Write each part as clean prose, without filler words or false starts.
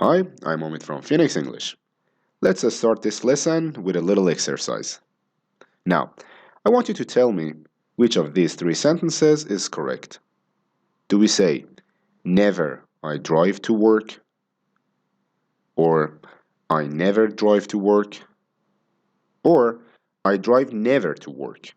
Hi, I'm Omid from Phoenix English. Let's start this lesson with a little exercise. Now, I want you to tell me which of these three sentences is correct. Do we say, never I drive to work, or I never drive to work, or I drive never to work?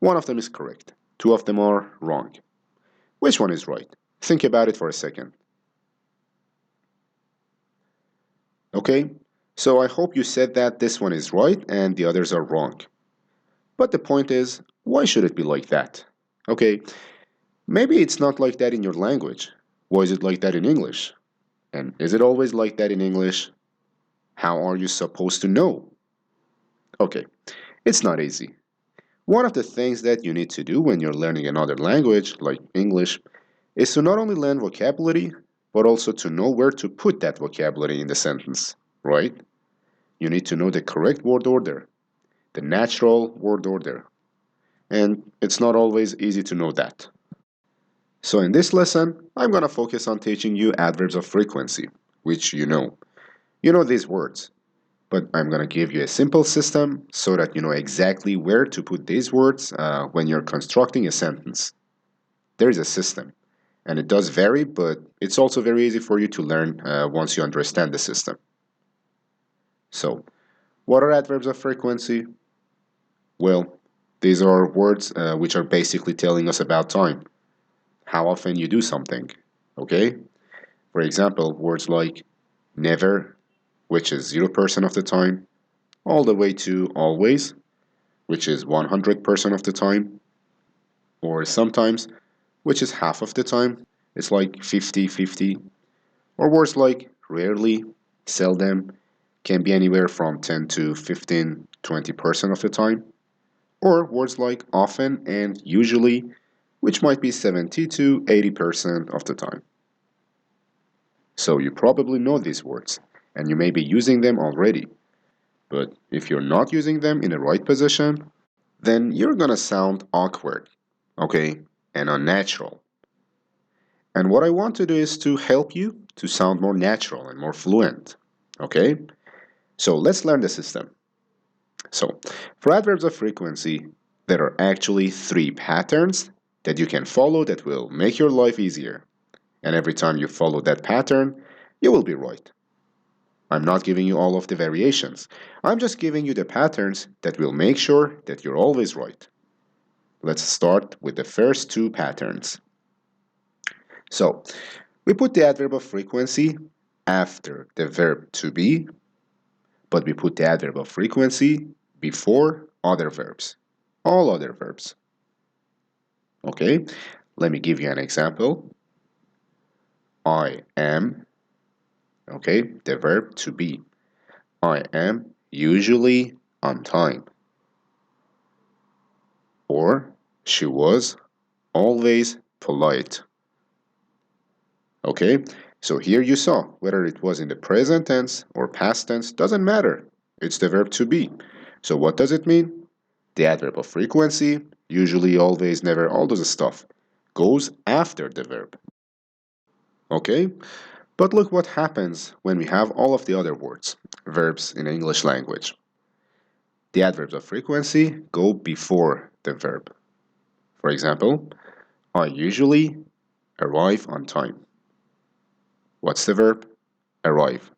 One of them is correct. Two of them are wrong. Which one is right? Think about it for a second. Okay, so I hope you said that this one is right and the others are wrong. But the point is, why should it be like that? Okay, maybe it's not like that in your language. Why is it like that in English? And is it always like that in English? How are you supposed to know? Okay, it's not easy. One of the things that you need to do when you're learning another language, like English, is to not only learn vocabulary, but also to know where to put that vocabulary in the sentence, right? You need to know the correct word order, the natural word order. And it's not always easy to know that. So in this lesson, I'm going to focus on teaching you adverbs of frequency, which you know. You know these words, but I'm going to give you a simple system so that you know exactly where to put these words when you're constructing a sentence. There is a system, and it does vary, but it's also very easy for you to learn once you understand the system. So, what are adverbs of frequency? Well, these are words which are basically telling us about time, how often you do something, okay? For example, words like never, which is 0% of the time, all the way to always, which is 100% of the time, or sometimes, which is half of the time, it's like 50-50, or words like rarely, seldom, can be anywhere from 10 to 15, 20% of the time, or words like often and usually, which might be 70 to 80% of the time. So you probably know these words, and you may be using them already. But if you're not using them in the right position, then you're gonna sound awkward, okay, and unnatural. And what I want to do is to help you to sound more natural and more fluent, okay? So let's learn the system. So, for adverbs of frequency, there are actually three patterns that you can follow that will make your life easier. And every time you follow that pattern, you will be right. I'm not giving you all of the variations. I'm just giving you the patterns that will make sure that you're always right. Let's start with the first two patterns. So, we put the adverb of frequency after the verb to be, but we put the adverb of frequency before other verbs, all other verbs. Okay, let me give you an example. I am, okay, the verb to be. I am usually on time. Or she was always polite. Okay, so here you saw whether it was in the present tense or past tense doesn't matter. It's the verb to be. So what does it mean? The adverb of frequency, usually, always, never, all those stuff, goes after the verb. Okay, but look what happens when we have all of the other words, verbs in English language. The adverbs of frequency go before the verb. For example, I usually arrive on time. What's the verb? Arrive.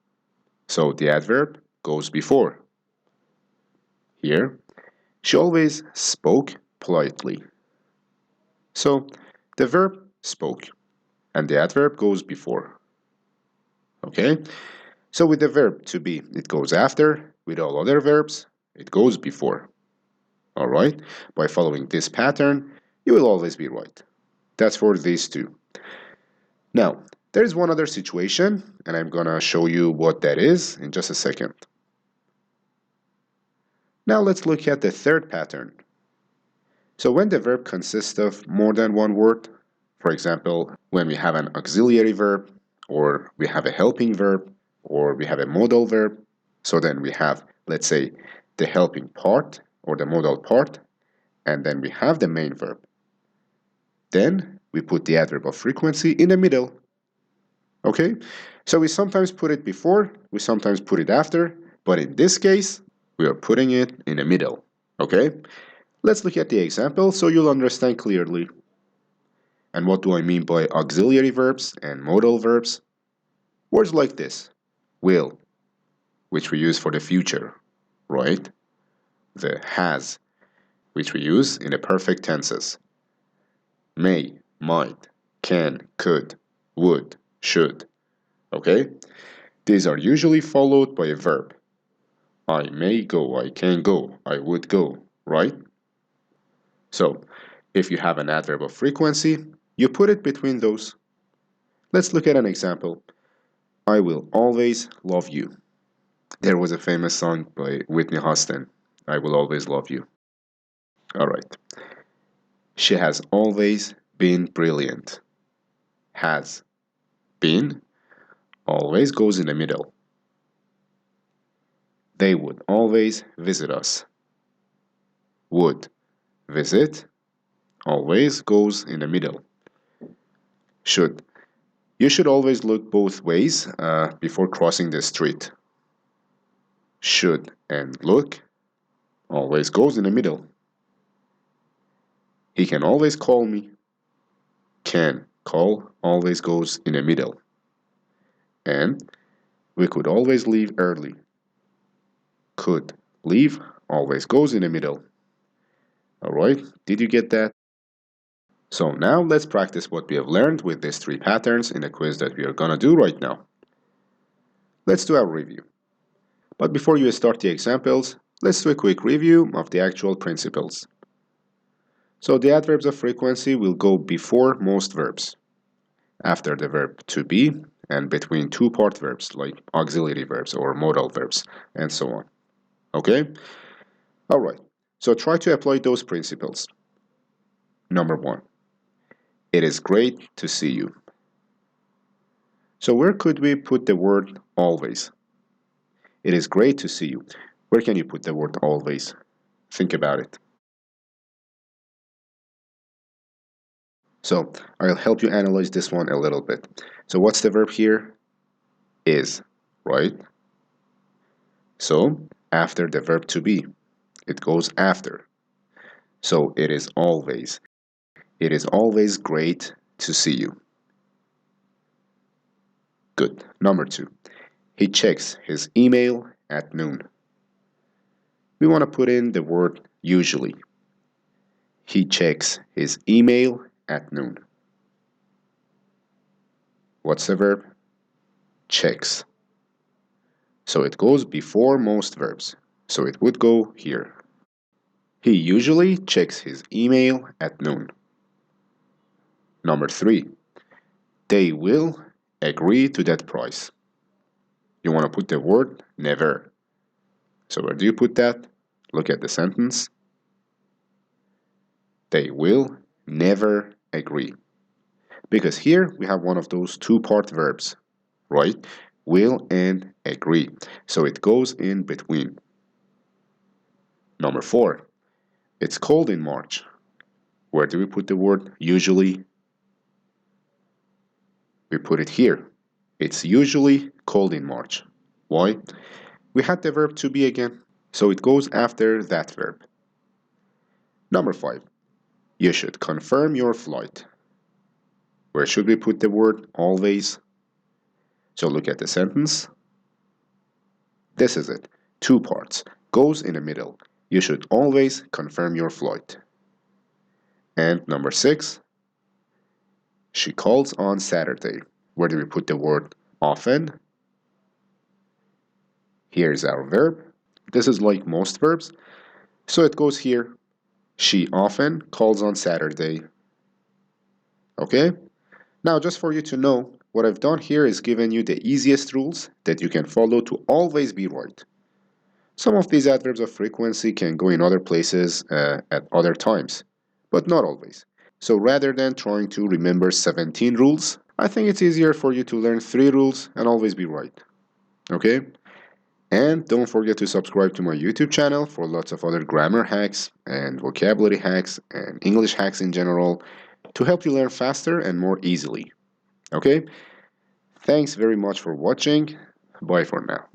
So the adverb goes before. Here, she always spoke politely. So the verb spoke and the adverb goes before. Okay? So with the verb to be, it goes after. With all other verbs, it goes before. Alright? By following this pattern, you will always be right. That's for these two. Now, there is one other situation, and I'm gonna show you what that is in just a second. Now let's look at the third pattern. So when the verb consists of more than one word, for example, when we have an auxiliary verb, or we have a helping verb, or we have a modal verb, so then we have, let's say, the helping part or the modal part, and then we have the main verb. Then we put the adverb of frequency in the middle. Okay? So we sometimes put it before, we sometimes put it after, but in this case, we are putting it in the middle. Okay? Let's look at the example so you'll understand clearly. And what do I mean by auxiliary verbs and modal verbs? Words like this: will, which we use for the future, right? The has, which we use in the perfect tenses. May, might, can, could, would, should. Okay? These are usually followed by a verb. I may go, I can go, I would go, right? So, if you have an adverb of frequency, you put it between those. Let's look at an example. I will always love you. There was a famous song by Whitney Houston, I will always love you. Alright. She has always been brilliant. Has been always goes in the middle. They would always visit us. Would visit always goes in the middle. Should. You should always look both ways before crossing the street. Should and look always goes in the middle. He can always call me. Can call always goes in the middle. And we could always leave early. Could leave always goes in the middle. Alright, did you get that? So now let's practice what we have learned with these three patterns in a quiz that we are gonna do right now. Let's do our review. But before you start the examples, let's do a quick review of the actual principles. So the adverbs of frequency will go before most verbs, after the verb to be, and between two-part verbs like auxiliary verbs or modal verbs, and so on. Okay? Alright, so try to apply those principles. Number 1. It is great to see you. So where could we put the word always? It is great to see you. Where can you put the word always? Think about it. So I'll help you analyze this one a little bit. So what's the verb here? Is, right? So after the verb to be, it goes after. So it is always. It is always great to see you. Good. Number 2. He checks his email at noon. We want to put in the word usually. He checks his email at noon. What's the verb? Checks. So it goes before most verbs. So it would go here. He usually checks his email at noon. Number 3. They will agree to that price. You want to put the word never. So where do you put that? Look at the sentence. They will never agree. Because here we have one of those two-part verbs, right? Will and agree. So it goes in between. Number 4. It's cold in March. Where do we put the word usually? We put it here. It's usually cold in March. Why? We had the verb to be again, so it goes after that verb. Number 5. You should confirm your flight. Where should we put the word always? So look at the sentence. This is it. Two parts. Goes in the middle. You should always confirm your flight. And number 6. She calls on Saturday. Where do we put the word often? Here's our verb. This is like most verbs. So it goes here. She often calls on Saturday. Okay? Now, just for you to know, what I've done here is given you the easiest rules that you can follow to always be right. Some of these adverbs of frequency can go in other places at other times, but not always. So rather than trying to remember 17 rules, I think it's easier for you to learn 3 rules and always be right. Okay? And don't forget to subscribe to my YouTube channel for lots of other grammar hacks and vocabulary hacks and English hacks in general to help you learn faster and more easily. Okay? Thanks very much for watching. Bye for now.